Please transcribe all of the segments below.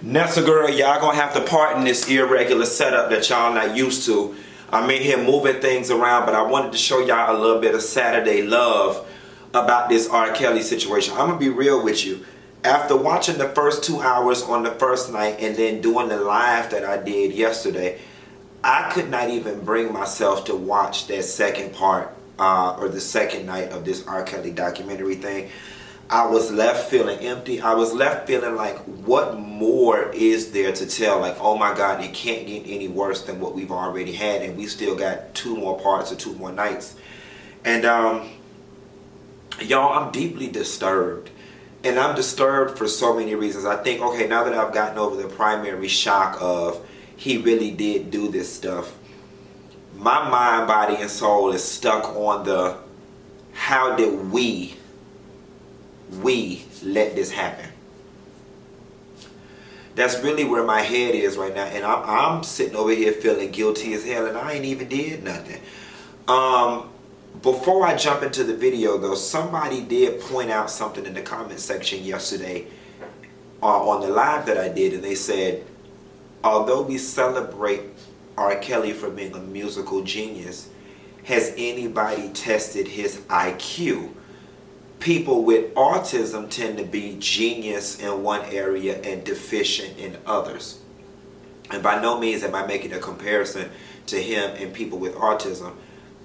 Nessa girl, y'all gonna have to pardon this irregular setup that y'all not used to. I'm in here moving things around, but I wanted to show y'all a little bit of Saturday love about this R. Kelly situation. I'm gonna be real with you. After watching the first 2 hours on the first night and then doing the live that I did yesterday, I could not even bring myself to watch that second part or the second night of this R. Kelly documentary thing. I was left feeling empty. I was left feeling like, what more is there to tell? Like, oh my God, it can't get any worse than what we've already had, and we still got 2 more parts or 2 more nights. And y'all, I'm deeply disturbed. And I'm disturbed for so many reasons. I think, okay, now that I've gotten over the primary shock of he really did do this stuff, my mind, body, and soul is stuck on the how did we let this happen. That's really where my head is right now, and I'm sitting over here feeling guilty as hell, and I ain't even did nothing. Before I jump into the video though, somebody did point out something in the comment section yesterday on the live that I did, and they said, although we celebrate R. Kelly for being a musical genius, has anybody tested his IQ? People with autism tend to be genius in one area and deficient in others. And by no means am I making a comparison to him and people with autism.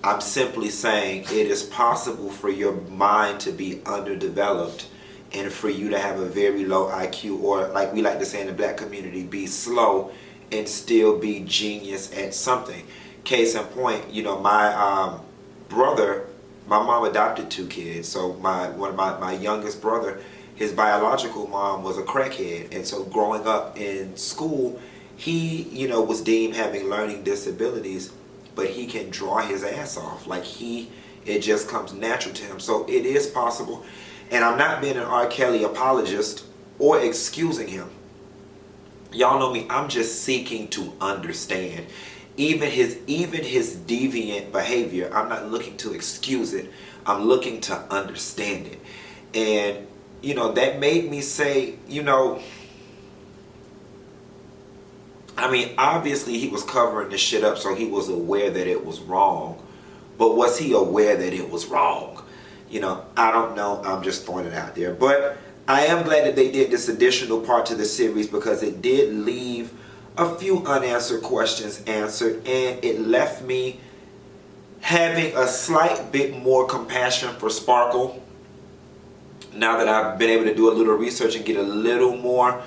I'm simply saying it is possible for your mind to be underdeveloped and for you to have a very low IQ, or like we like to say in the black community, be slow and still be genius at something. Case in point, you know, my brother, my mom adopted 2 kids, so my youngest brother, his biological mom was a crackhead, and so growing up in school, he, you know, was deemed having learning disabilities, but he can draw his ass off. Like it just comes natural to him. So it is possible, and I'm not being an R. Kelly apologist or excusing him. Y'all know me, I'm just seeking to understand. Even his deviant behavior, I'm not looking to excuse it. I'm looking to understand it. And, you know, that made me say, you know, I mean, obviously he was covering this shit up, so he was aware that it was wrong. But was he aware that it was wrong? You know, I don't know. I'm just throwing it out there. But I am glad that they did this additional part to the series, because it did leave a few unanswered questions answered, and it left me having a slight bit more compassion for Sparkle now that I've been able to do a little research and get a little more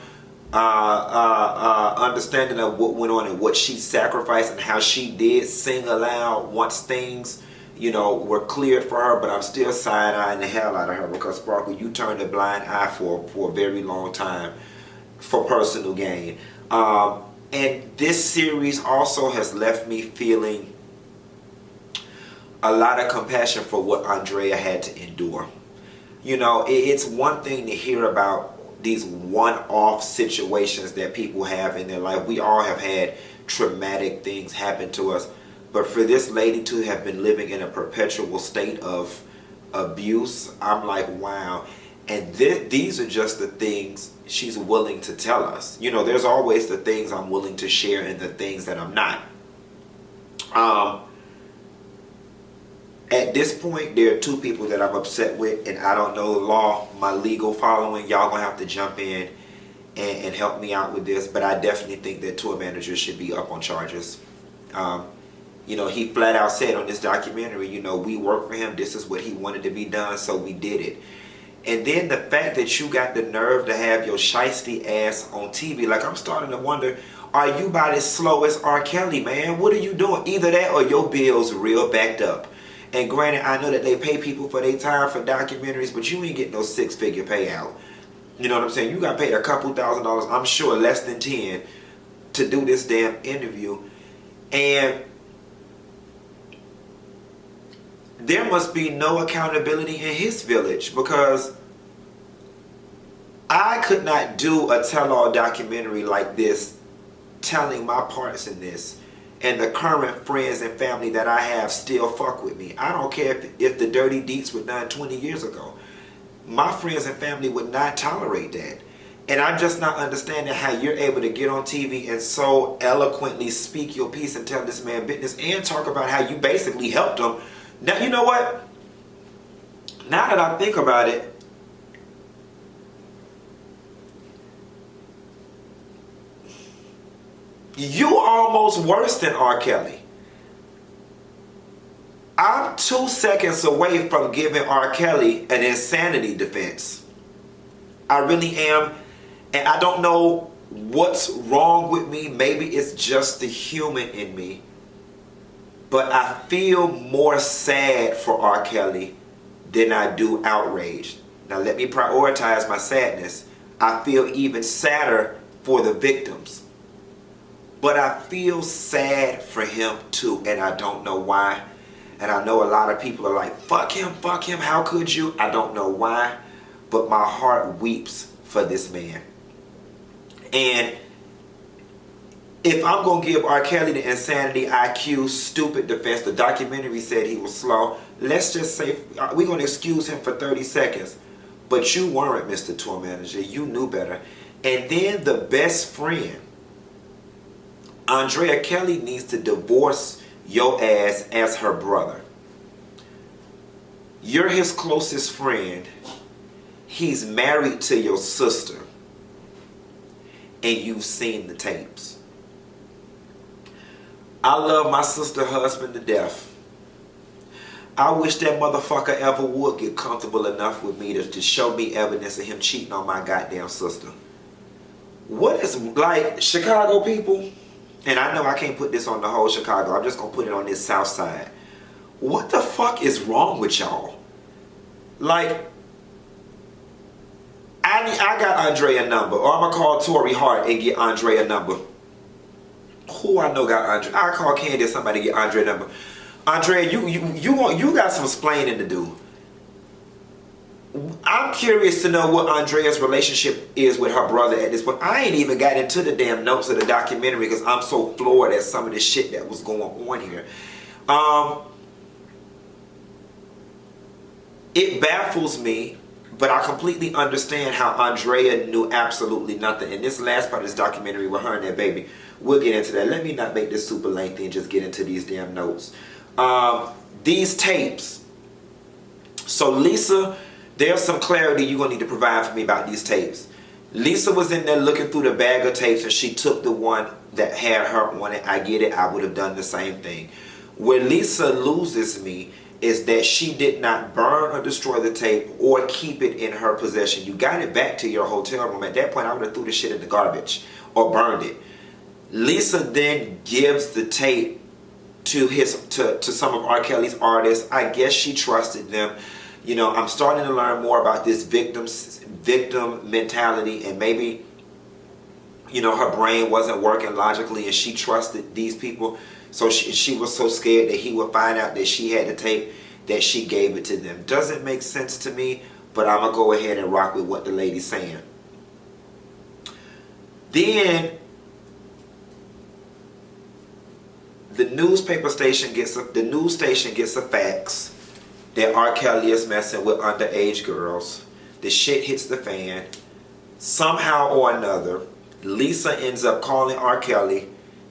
understanding of what went on and what she sacrificed and how she did sing aloud once things, you know, were cleared for her. But I'm still side-eyeing the hell out of her, because Sparkle, you turned a blind eye for a very long time for personal gain. And this series also has left me feeling a lot of compassion for what Andrea had to endure. You know, it's one thing to hear about these one-off situations that people have in their life. We all have had traumatic things happen to us. But for this lady to have been living in a perpetual state of abuse, I'm like, wow. And these are just the things she's willing to tell us. You know, there's always the things I'm willing to share and the things that I'm not. At this point, there are 2 people that I'm upset with, and I don't know the law, my legal following. Y'all gonna have to jump in and help me out with this. But I definitely think that tour managers should be up on charges. You know, he flat out said on this documentary, you know, we worked for him. This is what he wanted to be done, so we did it. And then the fact that you got the nerve to have your shiesty ass on TV, like, I'm starting to wonder, are you about as slow as R. Kelly, man? What are you doing? Either that or your bill's real backed up. And granted, I know that they pay people for their time for documentaries, but you ain't getting no 6-figure payout. You know what I'm saying? You got paid a couple $1,000s, I'm sure less than 10, to do this damn interview. And there must be no accountability in his village, because I could not do a tell-all documentary like this telling my parts in this, and the current friends and family that I have still fuck with me. I don't care if the dirty deeds were done 20 years ago. My friends and family would not tolerate that. And I'm just not understanding how you're able to get on TV and so eloquently speak your piece and tell this man business and talk about how you basically helped him. Now, you know what? Now that I think about it, you almost worse than R. Kelly. I'm 2 seconds away from giving R. Kelly an insanity defense. I really am. And I don't know what's wrong with me. Maybe it's just the human in me. But I feel more sad for R. Kelly than I do outraged. Now let me prioritize my sadness. I feel even sadder for the victims. But I feel sad for him too, and I don't know why. And I know a lot of people are like, fuck him, how could you? I don't know why, but my heart weeps for this man. And if I'm going to give R. Kelly the insanity IQ stupid defense, the documentary said he was slow. Let's just say we're going to excuse him for 30 seconds. But you weren't, Mr. Tour Manager. You knew better. And then the best friend, Andrea Kelly, needs to divorce your ass as her brother. You're his closest friend. He's married to your sister. And you've seen the tapes. I love my sister husband to death. I wish that motherfucker ever would get comfortable enough with me to show me evidence of him cheating on my goddamn sister. What is, like, Chicago people, and I know I can't put this on the whole Chicago, I'm just going to put it on this south side. What the fuck is wrong with y'all? Like, I got Andrea number, or I'm going to call Tori Hart and get Andrea number. Who I know got Andrea? I call Candy or somebody to get Andrea number. Andrea, you got some explaining to do. I'm curious to know what Andrea's relationship is with her brother at this point. I ain't even got into the damn notes of the documentary because I'm so floored at some of the shit that was going on here. It baffles me, but I completely understand how Andrea knew absolutely nothing. And this last part of this documentary with her and that baby, we'll get into that. Let me not make this super lengthy and just get into these damn notes. These tapes. So Lisa, there's some clarity you're going to need to provide for me about these tapes. Lisa was in there looking through the bag of tapes and she took the one that had her on it. I get it. I would have done the same thing. Where Lisa loses me is that she did not burn or destroy the tape or keep it in her possession. You got it back to your hotel room. At that point, I would have threw the shit in the garbage or burned it. Lisa then gives the tape to some of R. Kelly's artists. I guess she trusted them. You know, I'm starting to learn more about this victim mentality, and maybe, you know, her brain wasn't working logically and she trusted these people. So she was so scared that he would find out that she had the tape that she gave it to them. Doesn't make sense to me, but I'm going to go ahead and rock with what the lady's saying. Then the news station gets a fax that R. Kelly is messing with underage girls. The shit hits the fan. Somehow or another, Lisa ends up calling R. Kelly,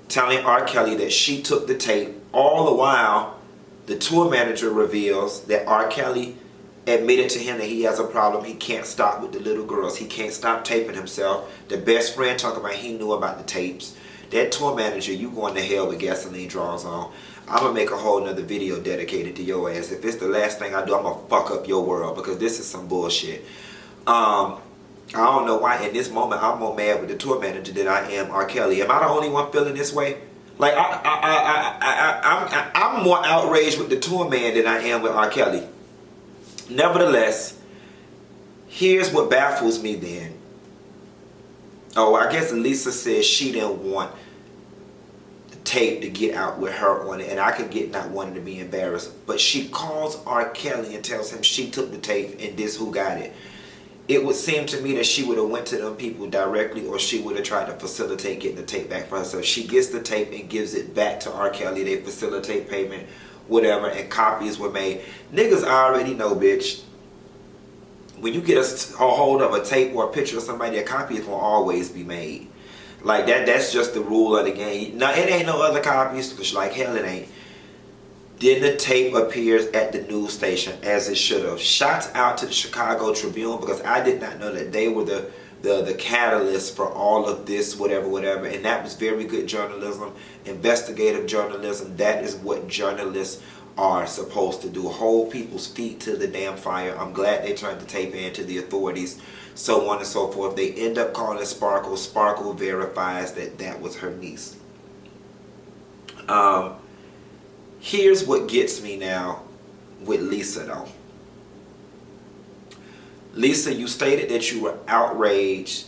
telling R. Kelly that she took the tape. All the while, the tour manager reveals that R. Kelly admitted to him that he has a problem. He can't stop with the little girls. He can't stop taping himself. The best friend talking about he knew about the tapes. That tour manager, you going to hell with gasoline draws on. I'm going to make a whole nother video dedicated to your ass. If it's the last thing I do, I'm going to fuck up your world because this is some bullshit. I don't know why in this moment I'm more mad with the tour manager than I am R. Kelly. Am I the only one feeling this way? Like, I'm more outraged with the tour man than I am with R. Kelly. Nevertheless, here's what baffles me then. Oh, I guess Lisa says she didn't want the tape to get out with her on it, and I could get not wanting to be embarrassed. But she calls R. Kelly and tells him she took the tape and this who got it. It would seem to me that she would have went to them people directly, or she would have tried to facilitate getting the tape back for herself. She gets the tape and gives it back to R. Kelly. They facilitate payment, whatever, and copies were made. Niggas already know, bitch. when you get a hold of a tape or a picture of somebody, a copy is going to always be made. Like that's just the rule of the game. Now, it ain't no other copies, like hell it ain't. Then the tape appears at the news station as it should have. Shouts out to the Chicago Tribune, because I did not know that they were the catalyst for all of this, whatever. And that was very good journalism, investigative journalism. That is what journalists are supposed to do. Hold people's feet to the damn fire. I'm glad they turned the tape in to the authorities, so on and so forth. They end up calling Sparkle. Sparkle verifies that that was her niece. Here's what gets me now with Lisa though. Lisa, you stated that you were outraged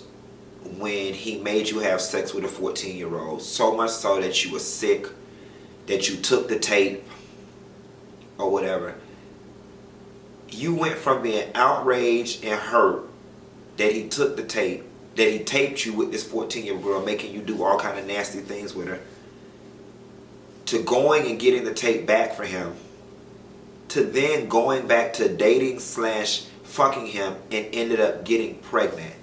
when he made you have sex with a 14-year-old. So much so that you were sick, that you took the tape or whatever. You went from being outraged and hurt that he took the tape, that he taped you with this 14-year-old girl, making you do all kind of nasty things with her, to going and getting the tape back for him, to then going back to dating / fucking him and ended up getting pregnant.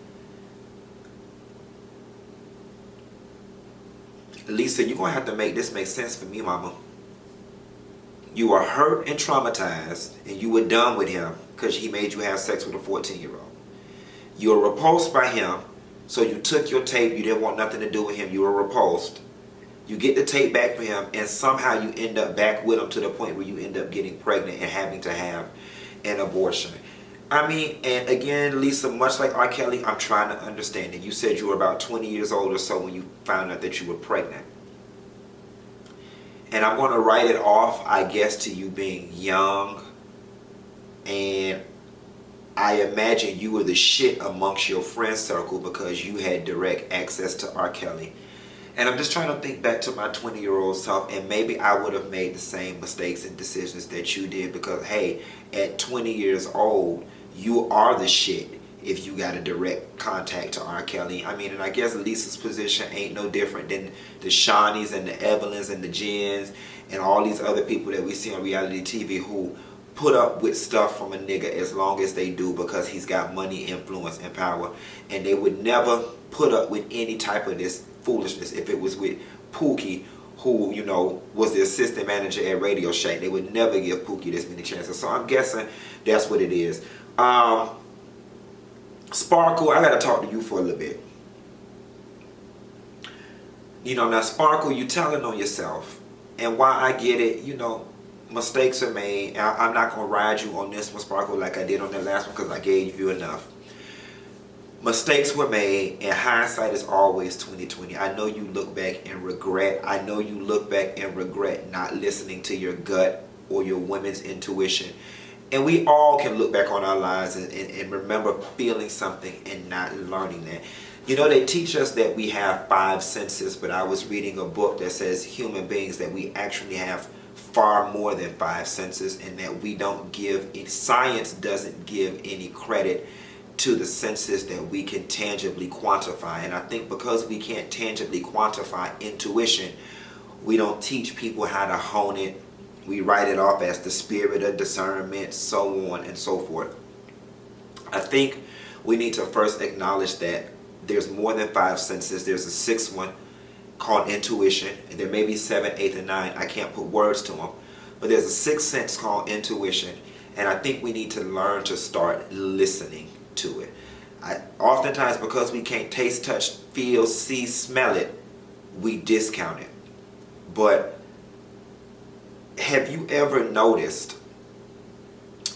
Lisa, you're going to have to make this make sense for me, mama. You are hurt and traumatized, and you were done with him because he made you have sex with a 14-year-old. You were repulsed by him, so you took your tape. You didn't want nothing to do with him. You were repulsed. You get the tape back from him, and somehow you end up back with him to the point where you end up getting pregnant and having to have an abortion. I mean, and again, Lisa, much like R. Kelly, I'm trying to understand it. You said you were about 20 years old or so when you found out that you were pregnant. And I'm going to write it off, I guess, to you being young. And I imagine you were the shit amongst your friend circle because you had direct access to R. Kelly. And I'm just trying to think back to my 20-year-old self, and maybe I would have made the same mistakes and decisions that you did, because, hey, at 20 years old, you are the shit if you got a direct contact to R. Kelly. I mean, and I guess Lisa's position ain't no different than the Shawnees and the Evelyns and the Jens and all these other people that we see on reality TV who put up with stuff from a nigga as long as they do because he's got money, influence, and power. And they would never put up with any type of this foolishness if it was with Pookie, who, you know, was the assistant manager at Radio Shack. They would never give Pookie this many chances. So I'm guessing that's what it is. Sparkle, I got to talk to you for a little bit. You know, now Sparkle, you telling on yourself. And while I get it, you know, mistakes are made. I'm not going to ride you on this one, Sparkle, like I did on the last one, because I gave you enough. Mistakes were made, and hindsight is always 20/20. I know you look back and regret. I know you look back and regret not listening to your gut or your women's intuition. And we all can look back on our lives and remember feeling something and not learning that. You know, they teach us that we have 5 senses, but I was reading a book that says human beings, that we actually have far more than 5 senses, and that we don't give, science doesn't give any credit to the senses that we can tangibly quantify. And I think because we can't tangibly quantify intuition, we don't teach people how to hone it. We write it off as the spirit of discernment, so on and so forth. I think we need to first acknowledge that there's more than 5 senses. There's a 6th one called intuition, and there may be 7, 8, and 9. I can't put words to them, but there's a 6th sense called intuition, and I think we need to learn to start listening to it. Oftentimes, because we can't taste, touch, feel, see, smell it, we discount it. But have you ever noticed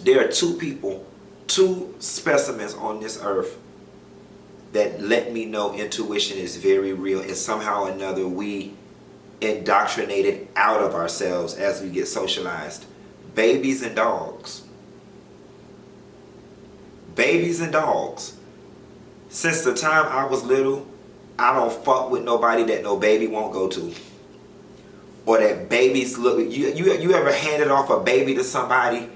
there are 2 people, 2 specimens on this earth that let me know intuition is very real, and somehow or another we indoctrinate it out of ourselves as we get socialized? Babies and dogs. Babies and dogs. Since the time I was little, I don't fuck with nobody that no baby won't go to. Or that babies look, you ever handed off a baby to somebody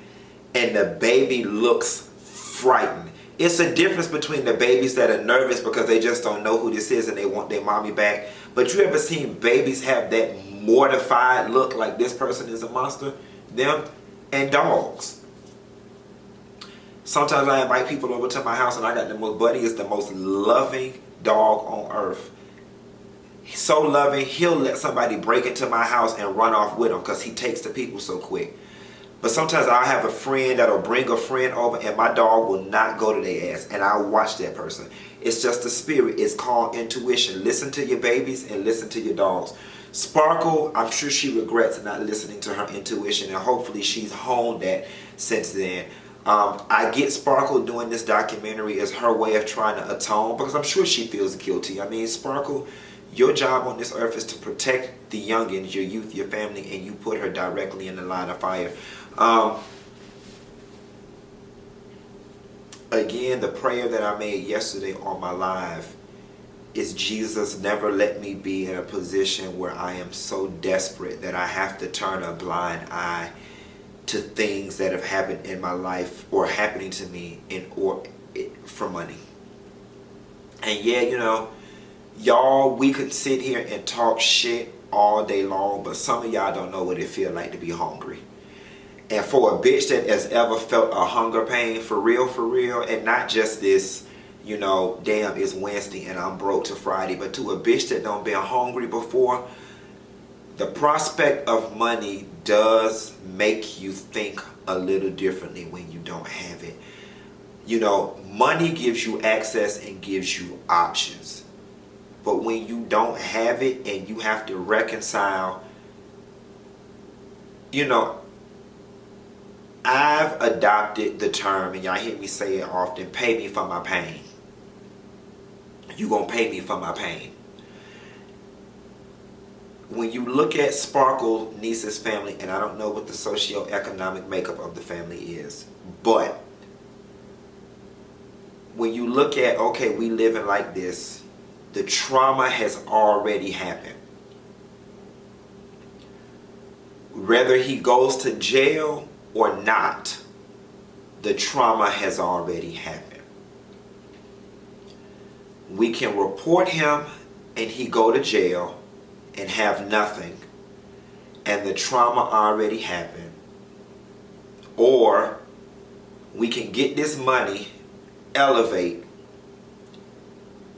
and the baby looks frightened? It's a difference between the babies that are nervous because they just don't know who this is and they want their mommy back. But you ever seen babies have that mortified look like this person is a monster? Them and dogs. Sometimes I invite people over to my house and I got the most, Buddy is the most loving dog on earth. He's so loving, he'll let somebody break into my house and run off with him because he takes to people so quick. But sometimes I'll have a friend that'll bring a friend over and my dog will not go to their ass, and I'll watch that person. It's just the spirit. It's called intuition. Listen to your babies and listen to your dogs. Sparkle, I'm sure she regrets not listening to her intuition, and hopefully she's honed that since then. I get Sparkle doing this documentary as her way of trying to atone, because I'm sure she feels guilty. I mean, Sparkle, your job on this earth is to protect the youngins, your youth, your family, and you put her directly in the line of fire. Again, the prayer that I made yesterday on my live is, Jesus, never let me be in a position where I am so desperate that I have to turn a blind eye to things that have happened in my life or happening to me for money. And yeah, you know, y'all, we could sit here and talk shit all day long, but some of y'all don't know what it feels like to be hungry. And for a bitch that has ever felt a hunger pain for real, and not just this, you know, damn, it's Wednesday and I'm broke to Friday, but to a bitch that don't been hungry before, the prospect of money does make you think a little differently when you don't have it. You know, money gives you access and gives you options. But when you don't have it and you have to reconcile, you know, I've adopted the term, and y'all hear me say it often, pay me for my pain. You gonna pay me for my pain. When you look at Sparkle niece's family, and I don't know what the socioeconomic makeup of the family is, but when you look at, okay, we living like this, the trauma has already happened. Whether he goes to jail or not, the trauma has already happened. We can report him and he go to jail and have nothing, and the trauma already happened. Or we can get this money, elevate,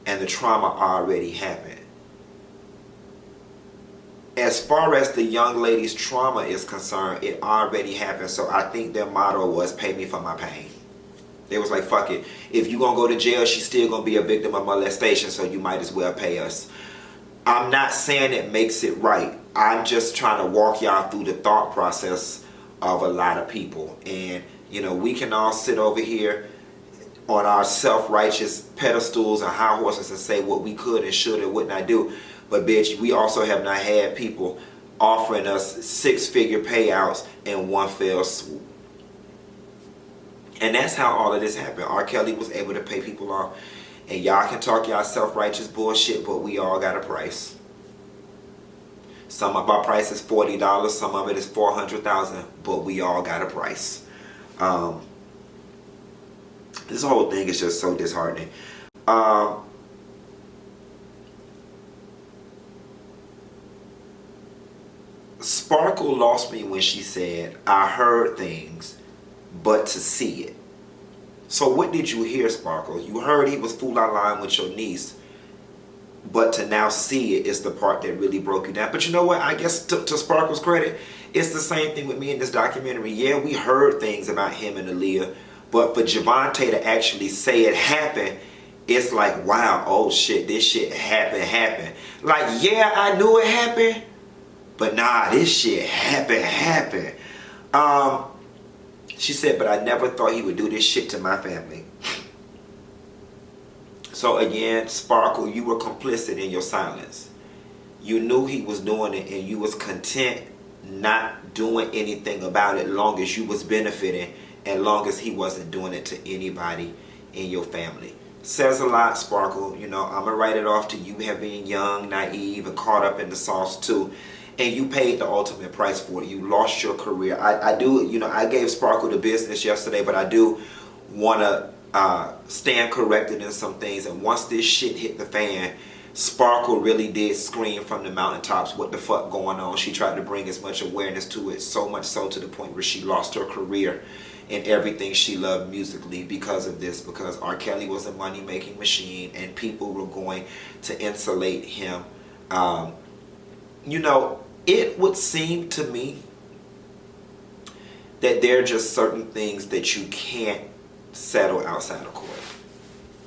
and the trauma already happened. As far as the young lady's trauma is concerned, it already happened. So I think their motto was, pay me for my pain. They was like, fuck it. If you gonna go to jail, she's still gonna be a victim of molestation, so you might as well pay us. I'm not saying it makes it right. I'm just trying to walk y'all through the thought process of a lot of people. And, you know, we can all sit over here on our self-righteous pedestals and high horses and say what we could and should and would not do. But bitch, we also have not had people offering us 6-figure payouts in one fell swoop. And that's how all of this happened. R. Kelly was able to pay people off. And y'all can talk y'all self-righteous bullshit, but we all got a price. Some of our price is $40, some of it is $400,000, but we all got a price. This whole thing is just so disheartening. Sparkle lost me when she said, I heard things, but to see it. So what did you hear, Sparkle? You heard he was fool out line with your niece, but to now see it is the part that really broke you down. But you know what? I guess to Sparkle's credit, it's the same thing with me in this documentary. Yeah, we heard things about him and Aaliyah, but for Javante to actually say it happened, it's like, wow, oh shit, this shit happened. Like, yeah, I knew it happened, but nah, this shit happened. She said, but I never thought he would do this shit to my family. So again, Sparkle, you were complicit in your silence. You knew he was doing it and you was content not doing anything about it long as you was benefiting and long as he wasn't doing it to anybody in your family. Says a lot, Sparkle. You know, I'm going to write it off to you having young, naive, and caught up in the sauce too. And you paid the ultimate price for it. You lost your career. I do, you know, I gave Sparkle the business yesterday, but I do want to stand corrected in some things. And once this shit hit the fan, Sparkle really did scream from the mountaintops what the fuck going on. She tried to bring as much awareness to it, so much so to the point where she lost her career in everything she loved musically because of this, because R. Kelly was a money-making machine and people were going to insulate him. It would seem to me that there are just certain things that you can't settle outside of court.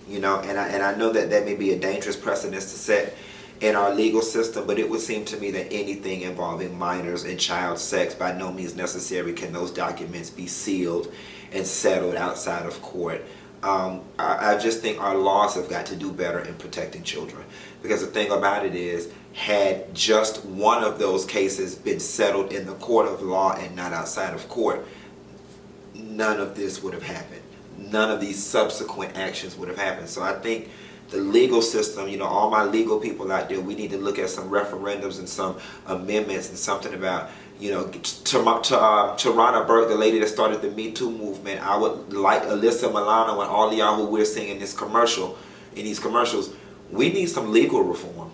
And I know that may be a dangerous precedent to set in our legal system, but it would seem to me that anything involving minors and child sex, by no means necessary can those documents be sealed and settled outside of court. I just think our laws have got to do better in protecting children, because the thing about it is, had just one of those cases been settled in the court of law and not outside of court, none of this would have happened. None of these subsequent actions would have happened. So I think the legal system, all my legal people out there, we need to look at some referendums and some amendments and something about, Tarana Burke, the lady that started the Me Too movement. I would like Alyssa Milano and all of y'all who we're seeing in these commercials, we need some legal reform.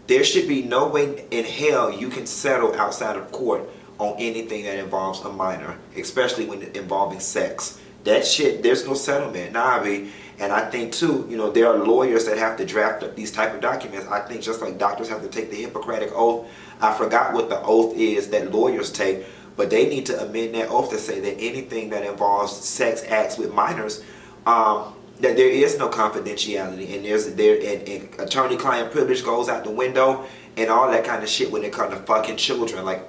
There should be no way in hell you can settle outside of court on anything that involves a minor, especially when involving sex. That shit, there's no settlement. And I think too, there are lawyers that have to draft up these type of documents. I think just like doctors have to take the Hippocratic Oath, I forgot what the oath is that lawyers take, but they need to amend that oath to say that anything that involves sex acts with minors, that there is no confidentiality, and attorney-client privilege goes out the window, and all that kind of shit when it comes to fucking children. Like,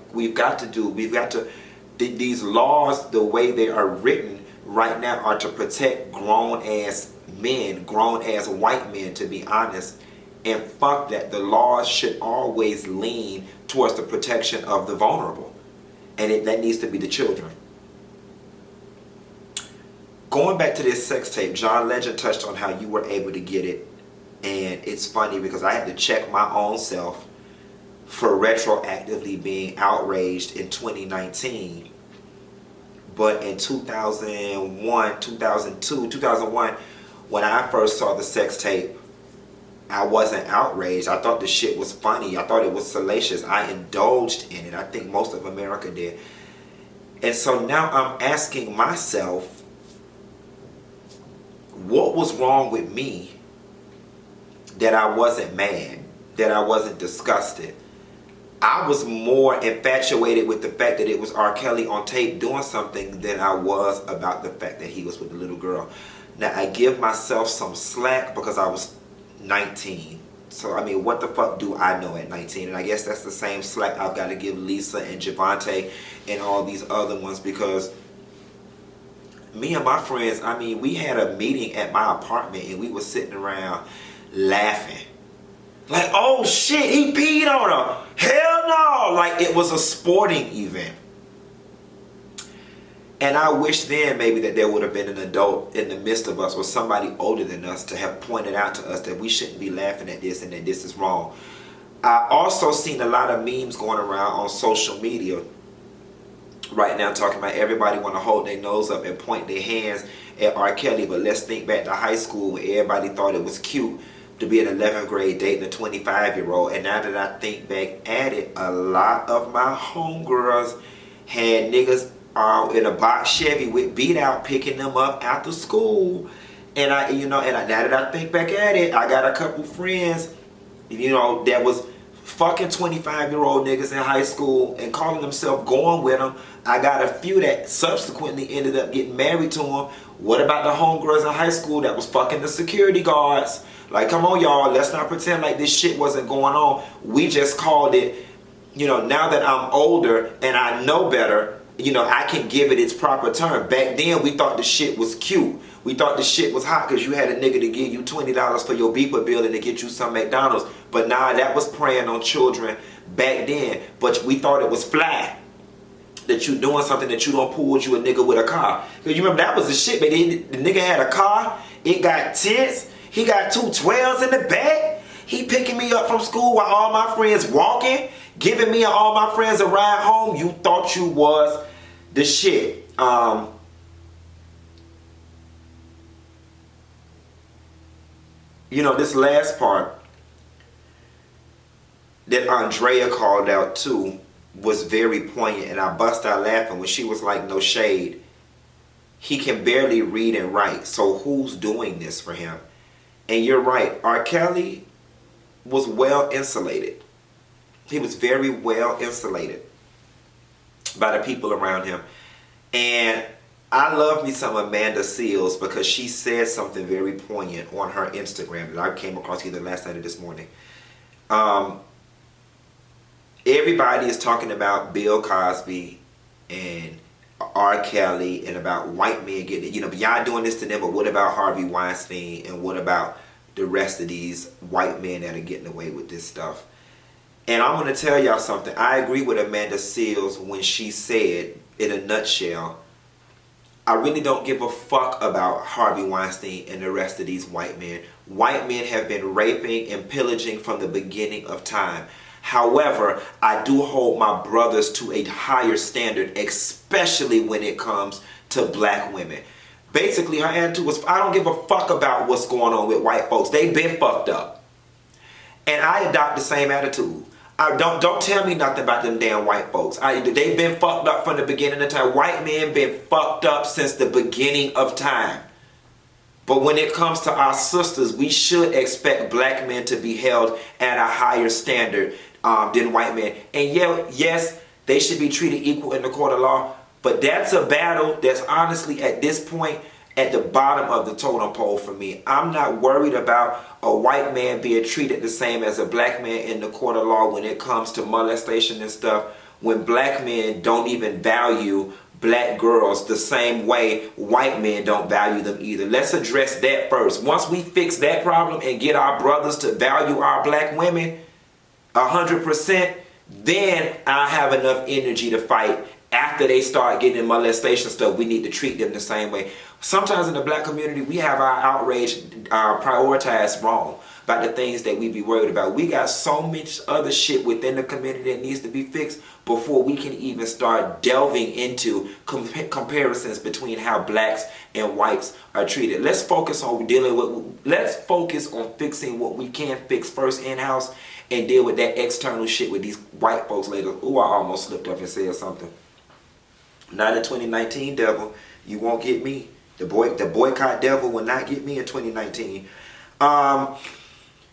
these laws, the way they are written right now, are to protect grown-ass men, grown-ass white men, to be honest. And fuck that. The laws should always lean towards the protection of the vulnerable. And that needs to be the children. Going back to this sex tape, John Legend touched on how you were able to get it. And it's funny because I had to check my own self for retroactively being outraged in 2019. But in 2001, 2001, when I first saw the sex tape, I wasn't outraged. I thought the shit was funny. I thought it was salacious. I indulged in it. I think most of America did. And so now I'm asking myself, what was wrong with me that I wasn't mad, that I wasn't disgusted? I was more infatuated with the fact that it was R. Kelly on tape doing something than I was about the fact that he was with the little girl. Now, I give myself some slack because I was 19. So, I mean, what the fuck do I know at 19? And I guess that's the same slack I've got to give Lisa and Javante and all these other ones, because me and my friends, I mean, we had a meeting at my apartment and we were sitting around laughing. Like, oh shit, he peed on her. Hell no. Like, it was a sporting event. And I wish then maybe that there would have been an adult in the midst of us, or somebody older than us, to have pointed out to us that we shouldn't be laughing at this and that this is wrong. I also seen a lot of memes going around on social media right now talking about everybody want to hold their nose up and point their hands at R. Kelly. But let's think back to high school where everybody thought it was cute to be an 11th grade dating a 25-year-old. And now that I think back at it, a lot of my homegirls had niggas in a box Chevy with beat out picking them up after school. And now that I think back at it, I got a couple friends, that was fucking 25-year-old niggas in high school and calling themselves going with them. I got a few that subsequently ended up getting married to them. What about the homegirls in high school that was fucking the security guards? Like, come on, y'all. Let's not pretend like this shit wasn't going on. We just called it, now that I'm older and I know better, I can give it its proper term. Back then, we thought the shit was cute. We thought the shit was hot because you had a nigga to give you $20 for your beeper bill and to get you some McDonald's. But nah, that was preying on children back then. But we thought it was fly that you doing something that you don't pull you a nigga with a car. Because you remember, that was the shit, man. The nigga had a car. It got tents. He got 2 12s in the back. He picking me up from school while all my friends walking, giving me and all my friends a ride home. You thought you was the shit. This last part that Andrea called out too was very poignant, and I bust out laughing when she was like, no shade, He can barely read and write. So who's doing this for him? And you're right. R. Kelly was well insulated. He was very well insulated by the people around him. And I love me some Amanda Seals because she said something very poignant on her Instagram that I came across either last night or this morning. Everybody is talking about Bill Cosby and R. Kelly and about white men getting, but y'all doing this to them, but what about Harvey Weinstein and what about the rest of these white men that are getting away with this stuff? And I'm going to tell y'all something. I agree with Amanda Seals when she said, in a nutshell, I really don't give a fuck about Harvey Weinstein and the rest of these white men. White men have been raping and pillaging from the beginning of time. However, I do hold my brothers to a higher standard, especially when it comes to black women. Basically, her attitude was, I don't give a fuck about what's going on with white folks. They've been fucked up. And I adopt the same attitude. Don't tell me nothing about them damn white folks. They've been fucked up from the beginning of time. White men been fucked up since the beginning of time. But when it comes to our sisters, we should expect black men to be held at a higher standard than white men. And yes, they should be treated equal in the court of law. But that's a battle that's honestly at this point at the bottom of the totem pole for me. I'm not worried about a white man being treated the same as a black man in the court of law when it comes to molestation and stuff, when black men don't even value black girls the same way white men don't value them either. Let's address that first. Once we fix that problem and get our brothers to value our black women 100%, then I'll have enough energy to fight. After they start getting molestation stuff, we need to treat them the same way. Sometimes in the black community, we have our outrage prioritized wrong about the things that we be worried about. We got so much other shit within the community that needs to be fixed before we can even start delving into comparisons between how blacks and whites are treated. Let's focus on fixing what we can fix first in-house and deal with that external shit with these white folks later. Ooh, I almost slipped up and said something. Not in 2019, devil. You won't get me. The boycott devil will not get me in 2019.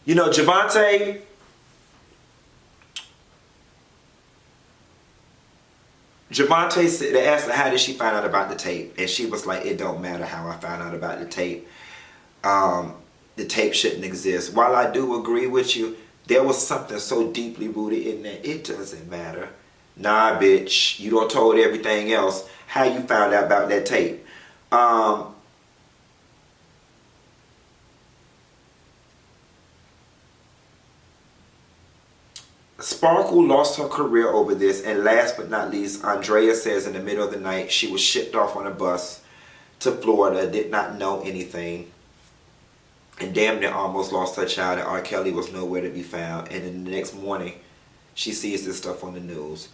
Javante. Javante said, they asked her how did she find out about the tape, and she was like, it don't matter how I found out about the tape. The tape shouldn't exist. While I do agree with you, there was something so deeply rooted in that it doesn't matter. Nah, bitch, you done told everything else. How you found out about that tape? Sparkle lost her career over this, and last but not least, Andrea says in the middle of the night she was shipped off on a bus to Florida, did not know anything, and damn near almost lost her child, and R. Kelly was nowhere to be found. And then the next morning, she sees this stuff on the news.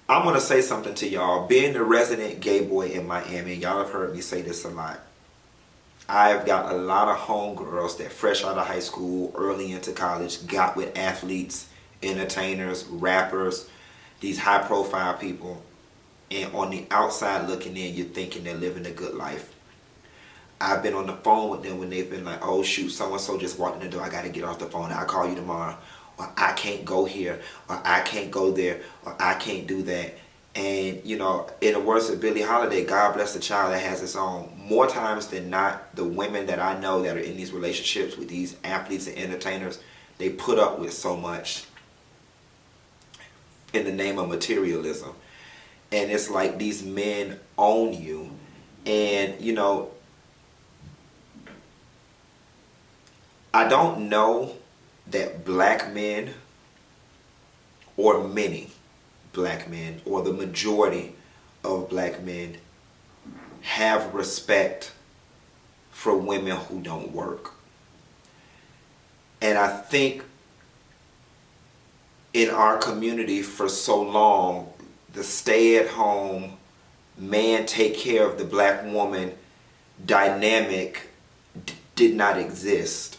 I'm going to say something to y'all. Being the resident gay boy in Miami, y'all have heard me say this a lot. I've got a lot of homegirls that fresh out of high school, early into college, got with athletes, entertainers, rappers, these high profile people. And on the outside looking in, you're thinking they're living a good life. I've been on the phone with them when they've been like, oh shoot, so-and-so just walked in the door, I got to get off the phone, I'll call you tomorrow. Or I can't go here, or I can't go there, or I can't do that. And, in the words of Billie Holiday, God bless the child that has its own. More times than not, the women that I know that are in these relationships with these athletes and entertainers, they put up with so much in the name of materialism. And it's like these men own you. And, I don't know that black men, or many black men, or the majority of black men have respect for women who don't work. And I think in our community for so long, the stay-at-home, man take care of the black woman dynamic did not exist.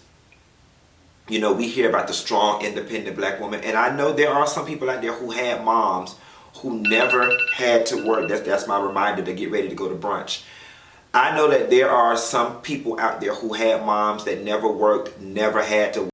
We hear about the strong, independent black woman. And I know there are some people out there who had moms who never had to work. That's my reminder to get ready to go to brunch. I know that there are some people out there who had moms that never worked, never had to